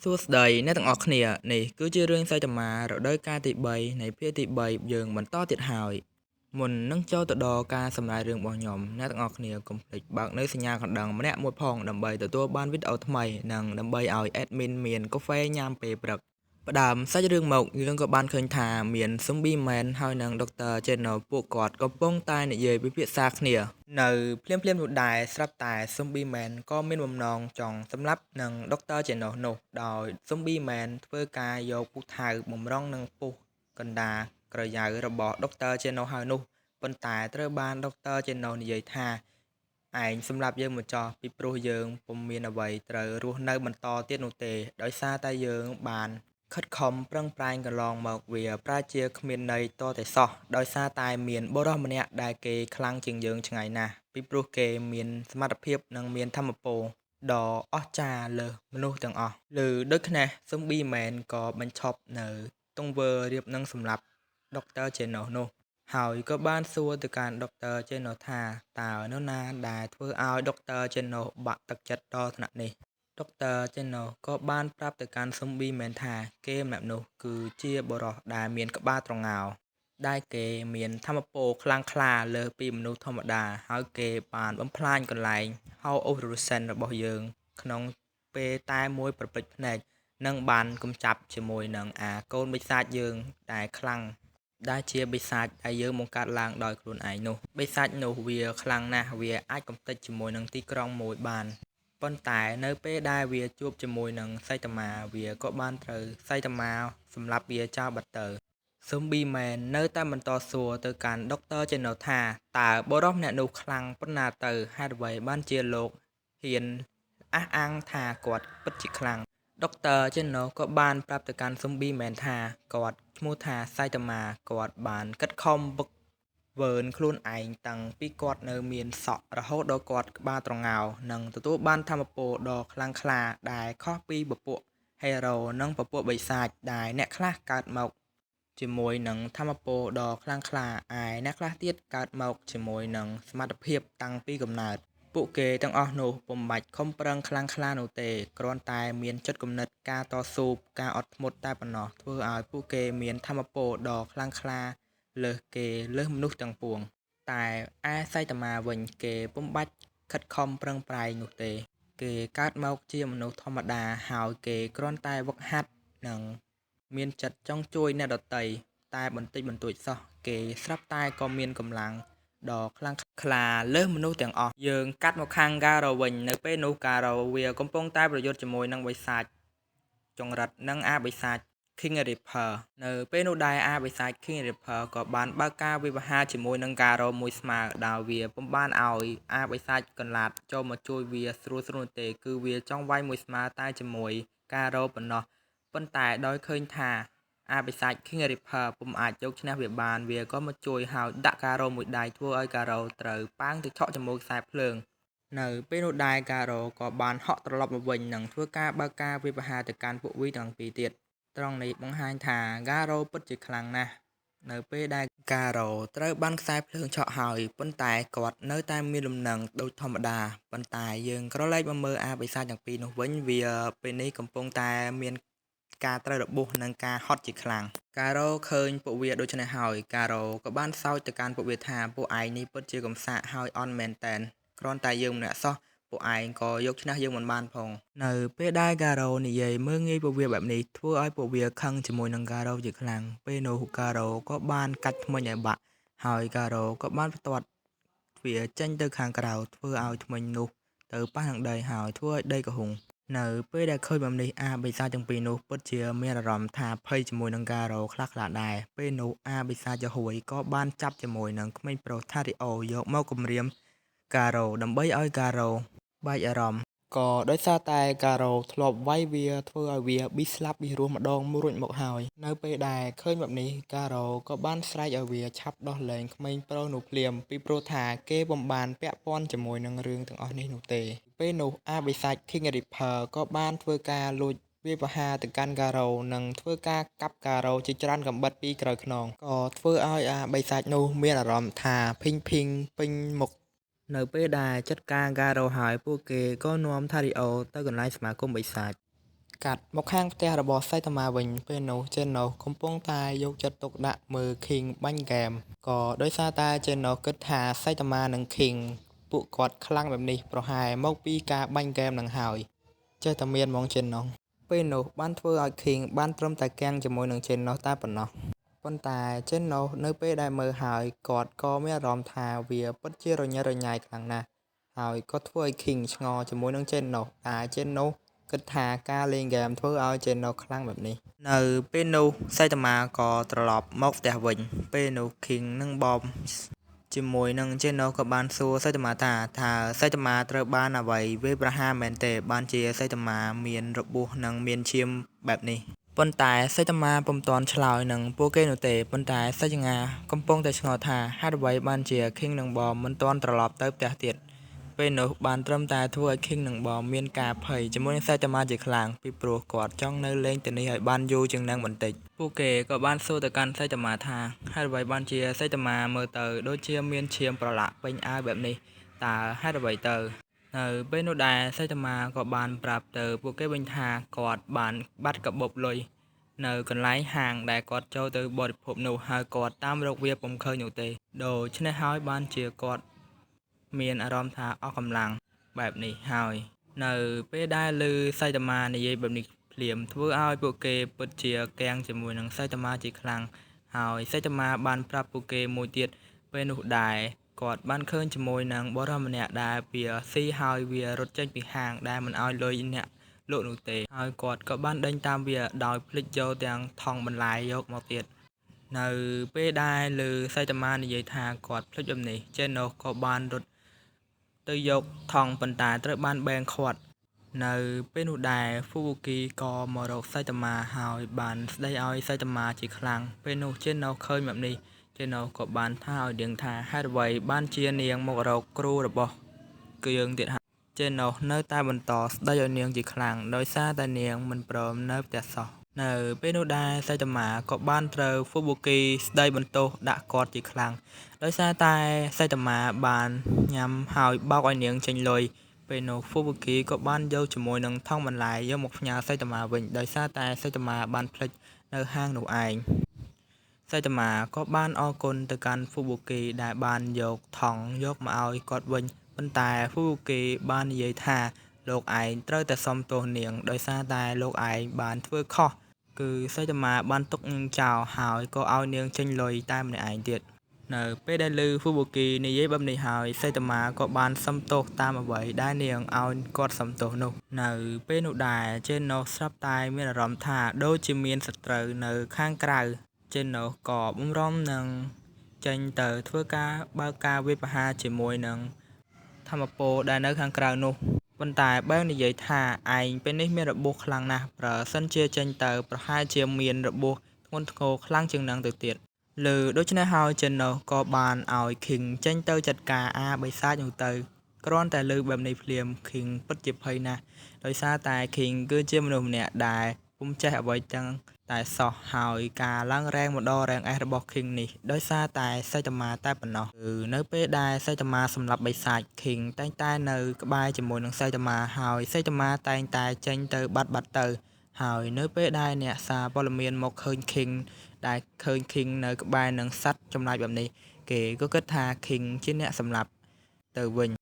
សួស្តីអ្នកទាំងអស់គ្នានេះគឺជារឿងសីតាមារដូវកាលទី3នៃភាគទី3យើងបន្តទៀតហើយមុននឹងចូលទៅដល់ការសម្រាយរឿងរបស់ខ្ញុំអ្នកទាំងអស់គ្នាកុំភ្លេចបើកនៅសញ្ញាកណ្ដឹងម្នាក់មួយផងដើម្បីទទួលបានវីដេអូថ្មីនិងដើម្បីឲ្យ admin មានកាហ្វេញ៉ាំពេលព្រឹកផ្ដើមសាច់រឿងមកយើងក៏បានឃើញថាមាន Zombie Man ហើយនិង Dr. Channel ពួកគាត់កំពុងតែនិយាយពិភាក្សាគ្នានៅភ្លាមៗនោះដែរស្រាប់តែ Zombie Man ក៏មានបំណងចង់សម្លាប់នឹង Dr. Channel នោះដោយ Zombie Man ធ្វើការយកពូថៅបំរុងនឹងពុះកណ្ដាលក្រយៅរបស់ Dr. Channel ហើយនោះប៉ុន្តែត្រូវបាន Dr. Channel និយាយថាឯងសម្រាប់យើងមកចោះពីព្រោះយើងពុំមានអ្វីត្រូវរស់នៅបន្តទៀតនោះទេដោយសារតែយើងបានខិតខំប្រឹងប្រែងកន្លងមកវាប្រែជាគ្មានន័យតតែសោះដោយសារតែមានបុរសម្នាក់ដែលគេខ្លាំងជាងយើងឆ្ងាយណាស់ពីព្រោះគេមានសមត្ថភាពនិងមានធម៌ពលដ៏អស្ចារ្យលើសមនុស្សទាំងអស់ឬដូចនេះ Zombie Man ក៏បញ្ឈប់នៅទង្វើរៀបនឹងសម្លាប់ Dr. Channel នោះហើយក៏បានសួរទៅកាន់ Dr. Channel ថាតើនរណាដែលធ្វើឲ្យ Dr. Channel បាក់ទឹកចិត្តដល់ថ្នាក់នេះ Dr. Channel ក៏បានប្រាប់ទៅកាន់ Zombie Man ថាគេម្នាក់នោះគឺជាបុរសដែលមានក្បាលត្រងោលដែលគេមានធម៌ពលខ្លាំងក្លាលើសពីមនុស្សធម្មតាហើយគេបានបំផ្លាញកន្លែង House of Rosen របស់យើងក្នុងពេលតែមួយប្រពេចភ្នែកនិងបានកំចាប់ជាមួយនឹងកូនបិសាចយើងដែលខ្លាំងដែលជាបិសាចដែលយើងបង្កើតឡើងដោយខ្លួនឯងនោះបិសាចនោះវាខ្លាំងណាស់វាអាចកំទេចជាមួយនឹងទីក្រុងមួយបានប៉ុន្តែនៅពេលដែលវាជួបជាមួយនឹងសៃតាមាវាក៏បានត្រូវសៃតាមាសម្លាប់វាចោលបាត់ទៅ Zombie Man នៅតែបន្តសួរទៅកាន់ Dr. Channel ថាតើបុរសម្នាក់នោះខ្លាំងប៉ុណ្ណាទៅហេតុអ្វីបានជាលោកហ៊ានអះអាងថាគាត់ពិតជាខ្លាំង Dr. Channel ក៏បានប្រាប់ទៅកាន់ Zombie Man ថាគាត់ឈ្មោះថាសៃតាមាគាត់បានខិតខំវឹកវើនខ្លួនឯងតាំងពីគាត់នៅមានសក់រហូតដល់គាត់ក្បាលត្រងោលនិងទទួលបានធម៌ពលដ៏ខ្លាំងក្លាដែលខុសពីពពួក Hero និងពពួកបិសាចដែលអ្នកខ្លះកើតមកជាមួយនឹងធម៌ពលដ៏ខ្លាំងក្លាឯអ្នកខ្លះទៀតកើតមកជាមួយនឹងសមត្ថភាពតាំងពីកំណើតពួកគេទាំងអស់នោះពុំបាច់ខំប្រឹងខ្លាំងក្លានោះទេគ្រាន់តែមានចិត្តគំនិតការតស៊ូការអត់ធ្មត់តែប៉ុណ្ណោះធ្វើឲ្យពួកគេមានធម៌ពលដ៏ខ្លាំងក្លាលើសមនុស្សទាំងពួងតែឯសៃតាមាវិញគេពុំបាច់ខិតខំប្រឹងប្រែងនោះទេគេកើតមកជាមនុស្សធម្មតាហើយគេគ្រាន់តែវឹកហាត់និងមានចិត្តចង់ជួយអ្នកដទៃតែបន្តិចបន្តួចសោះគេស្រាប់តែក៏មានកម្លាំងដ៏ខ្លាំងក្លាលើសមនុស្សទាំងអស់យើងកាត់មកខាងការ៉ូវិញនៅពេលនោះការ៉ូវាកំពុងតែប្រយុទ្ធជាមួយនឹងបិសាចចង្រិតនិងបិសាច King Reaper នៅពេលនោះដែរបិសាច King Reaper ក៏បានបើកការវិវហាជាមួយនឹងការ៉ូមួយស្មើដោយវាពុំបានឲ្យបិសាចកន្លាតចូលមកជួយវាស្រួលៗទេគឺវាចង់វាយមួយស្មើតែជាមួយការ៉ូប៉ុណ្ណោះប៉ុន្តែដោយឃើញថាបិសាច King Reaper ពុំអាចយកឈ្នះវាបានវាក៏មកជួយហើយដាក់ការ៉ូមួយដៃធ្វើឲ្យការ៉ូត្រូវប៉ាងទៅឆក់ជាមួយខ្សែភ្លើងនៅពេលនោះដែរការ៉ូក៏បានហក់ត្រឡប់មកវិញនិងធ្វើការបើកការវិវហាទៅកាន់ពួកវីទាំងពីរទៀតត្រង់នេះបង្ហាញថាការ៉ូពិតជាខ្លាំងណាស់នៅពេលដែលការ៉ូត្រូវបានខ្សែភ្លើងឆក់ហើយប៉ុន្តែគាត់នៅតែមានលំនឹងដូចធម្មតាប៉ុន្តែយើងក្រឡេកមកមើលបិសាចទាំងពីរនោះវិញវាពេលនេះកំពុងតែមានការត្រូវរបួសនិងការហត់ជាខ្លាំងការ៉ូឃើញពួកវាដូច្នេះហើយការ៉ូក៏បានសើចទៅកាន់ពួកវាថាពួកឯងនេះពិតជាកំសាកហើយអន់មែនតែនគ្រាន់តែយើងម្នាក់សោះពួកឯងក៏យកឈ្នះយើងមិនបានផងនៅពេលដែលការ៉ូនិយាយមើលងាយពួកវាបែបនេះធ្វើឲ្យពួកវាខឹងជាមួយនឹងការ៉ូជាខ្លាំងពេលនោះការ៉ូក៏បានកាច់ធ្មេញឲ្យបាក់ហើយការ៉ូក៏បានផ្ទាត់វាចេញទៅខាងក្រៅធ្វើឲ្យធ្មេញនោះទៅប៉ះនឹងដីហើយធ្វើឲ្យដីកហុងនៅពេលដែលឃើញបែបនេះបិសាចទាំងពីរនោះពិតជាមានអារម្មណ៍ថាភ័យជាមួយនឹងការ៉ូខ្លះៗដែរពេលនោះបិសាចយហួយក៏បានចាប់ជាមួយនឹងក្មេងប្រុសថារីអូយកមកគំរាមការ៉ូដើម្បីឲ្យការ៉ូបែកអារម្មណ៍ក៏ដោយសារតែការ៉ូធ្លាប់វាយវាធ្វើឲ្យវាប៊ីស្លាប់ប៊ីរស់ម្ដងមួយរួចមកហើយនៅពេលដែលឃើញបែបនេះការ៉ូក៏បានស្រែកឲ្យវាឆាប់ដោះលែងក្មេងប្រុសនោះភ្លាមពីព្រោះថាគេពុំបានពាក់ព័ន្ធជាមួយនឹងរឿងទាំងអស់នេះនោះទេពេលនោះបិសាច King Reaper ក៏បានធ្វើការលួចវាបហាទៅកាន់ការ៉ូនិងធ្វើការកាប់ការ៉ូជាច្រើនកំបិតពីក្រោយខ្នងក៏ធ្វើឲ្យបិសាចនោះមានអារម្មណ៍ថាភីងពេញមុខនៅពេលដែលចាត់ការការ៉ូហើយពួកគេក៏នាំថារីអូទៅកន្លែងសមាគមបិសាច កាត់មកខាងផ្ទះរបស់សៃតាម៉ាវិញពេលនោះចេនណូកំពុងតែយកចិត្តទុកដាក់មើល King បាញ់ហ្គេមក៏ដោយសារតែចេនណូគិតថាសៃតាម៉ានិង King ពួកគាត់ខ្លាំងបែបនេះប្រហែលមកពីការបាញ់ហ្គេមនឹងហើយចេះតែមានហ្មងចេនណូពេលនោះបានធ្វើឲ្យ King បានត្រឹមតែគាំងជាមួយនឹងចេនណូតែប៉ុណ្ណោះប៉ុន្តែចេនណូនៅពេលដែលមើលហើយគាត់ក៏មានអារម្មណ៍ថាវាពិតជារញ៉េរញ៉ៃខ្លាំងណាស់ហើយក៏ធ្វើឲ្យ King ឆ្ងល់ជាមួយនឹងចេនណូដែលចេនណូគិតថាការលេងហ្គេមធ្វើឲ្យចេនណូខ្លាំងបែបនេះនៅពេលនោះសៃតាម៉ាក៏ត្រឡប់មកផ្ទះវិញពេលនោះ King និងបមជាមួយនឹងចេនណូក៏បានសួរសៃតាម៉ាថាសៃតាម៉ាត្រូវបានអ្វីវាយប្រហារមែនទេបានជាសៃតាម៉ាមានរបួសនិងមានឈាមបែបនេះប៉ុន្តែសៃតាម៉ាពុំទាន់ឆ្លើយនឹងពួកគេនោះទេប៉ុន្តែសៃតាម៉ាកំពុងតែឆ្ងល់ថាហេតុអ្វីបានជា King និងបមមិនទាន់ត្រឡប់ទៅផ្ទះទៀតពេលនោះបានត្រឹមតែធ្វើឲ្យ King និងបមមានការភ័យជាមួយនឹងសៃតាម៉ាជាខ្លាំងពីព្រោះគាត់ចង់នៅលេងទៅនេះឲ្យបានយូរជាងនឹងបន្តិចពួកគេក៏បានសួរទៅកាន់សៃតាម៉ាថាហេតុអ្វីបានជាសៃតាម៉ាមើលទៅដូចជាមានឈាមប្រឡាក់ពេញអាវបែបនេះតើហេតុអ្វីទៅនៅពេលនោះដែរសៃតាម៉ាក៏បានប្រាប់ទៅពួកគេវិញថាគាត់បានបាត់កាបូបលុយនៅកន្លែងហាងដែលគាត់ចូលទៅបរិភោគនោះហើយគាត់តាមរកវាពុំឃើញនោះទេដូច្នេះហើយបានជាគាត់មានអារម្មណ៍ថាអស់កម្លាំងបែបនេះហើយនៅពេលដែលឮសៃតាម៉ានិយាយបែបនេះភ្លាមធ្វើឲ្យពួកគេពិតជាគាំងជាមួយនឹងសៃតាម៉ាជាខ្លាំងហើយសៃតាម៉ាបានប្រាប់ពួកគេមួយទៀតពេលនោះដែរគាត់បានឃើញជាមួយនឹងបុរសម្នាក់ដែលវាស៊ីហើយវារត់ចេញពីហាងដែលមិនឲ្យលុយអ្នកលក់នោះទេហើយគាត់ក៏បានដេញតាមវាដោយភ្លេចយកទាំងថង់បន្លែយកមកទៀតនៅពេលដែលឮសៃតាម៉ានិយាយថាគាត់ភ្លេចបែបនេះចេណូក៏បានរត់ទៅយកថង់ប៉ុន្តែត្រូវបានបែងខាត់នៅពេលនោះដែរហ្វូប៊ូគីក៏មករកសៃតាម៉ាហើយបានស្ដីឲ្យសៃតាម៉ាជាខ្លាំងពេលនោះចេណូឃើញបែបនេះចេណូក៏បានថាឲ្យនាងថាហេតុអ្វីបានជានាងមករកគ្រូរបស់យើងទៀតហើយចេណូនៅតែបន្តស្ដីឲ្យនាងជាខ្លាំងដោយសារតែនាងមិនព្រមនៅផ្ទះសោះនៅពេលនោះដែរសៃតាម៉ាក៏បានត្រូវហ្វូប៊ូគីស្ដីបន្ទោសដាក់គាត់ជាខ្លាំងដោយសារតែសៃតាម៉ាបានញ៉ាំហើយបោកឲ្យនាងចេញលុយពេលនោះហ្វូប៊ូគីក៏បានយកជាមួយនឹងថង់បន្លែយកមកផ្ញើសៃតាម៉ាវិញដោយសារតែសៃតាម៉ាបានភ្លេចនៅហាងនោះឯងសៃតាម៉ាក៏បានអរគុណទៅកាន់ហ្វូប៊ូគីដែលបានយកថង់យកមកឲ្យគាត់វិញប៉ុន្តែហ្វូប៊ូគីបាននិយាយថាលោកឯងត្រូវតែសុំទោសនាងដោយសារតែលោកឯងបានធ្វើខុសគឺសៃតាម៉ាបានទុកនាងចោលហើយក៏ឲ្យនាងចេញលុយតែម្នាក់ឯងទៀតនៅពេលដែលឮហ្វូប៊ូគីនិយាយបែបនេះហើយសៃតាម៉ាក៏បានសុំទោសតាមអ្វីដែលនាងឲ្យគាត់សុំទោសនោះនៅពេលនោះដែរចេណូស្រាប់តែមានអារម្មណ៍ថាដូចជាមានសត្រូវនៅខាងក្រៅចេណូក៏បំរុងនឹងចេញទៅធ្វើការបើកការវាយប្រហារជាមួយនឹងធម្មពលដែលនៅខាងក្រៅនោះប៉ុន្តែបែរនិយាយថាឯងពេលនេះមានរបួសខ្លាំងណាស់ប្រសិនជាចេញទៅប្រហែលជាមានរបួសធ្ងន់ធ្ងរខ្លាំងជាងនឹងទៅទៀតលើដូច្នេះហើយចេណូក៏បានឲ្យ King ចេញទៅចាត់ការអាបិសាចនោះទៅគ្រាន់តែលើបែបនេះភ្លាម King ពិតជាភ័យណាស់ដោយសារតែ King គឺជាមនុស្សម្នាក់ដែលពុំចេះអ្វីទាំងតែសោះហើយការឡើងរ៉េងម្ដងរ៉េងអេសរបស់ King នេះដោយសារតែសៃតាម៉ាតែប៉ុណ្ណោះគឺនៅពេលដែលសៃតាម៉ាសម្លាប់បិសាច King តែងតែនៅក្បែរជាមួយនឹងសៃតាម៉ាហើយសៃតាម៉ាតែងតែចេញទៅបាត់ទៅហើយនៅពេលដែលអ្នកសារព័ត៌មានមកឃើញ King ដែលឃើញ King នៅក្បែរនឹងសត្វចម្លែកបែបនេះគេក៏គិតថា King ជាអ្នកសម្លាប់ទៅវិញ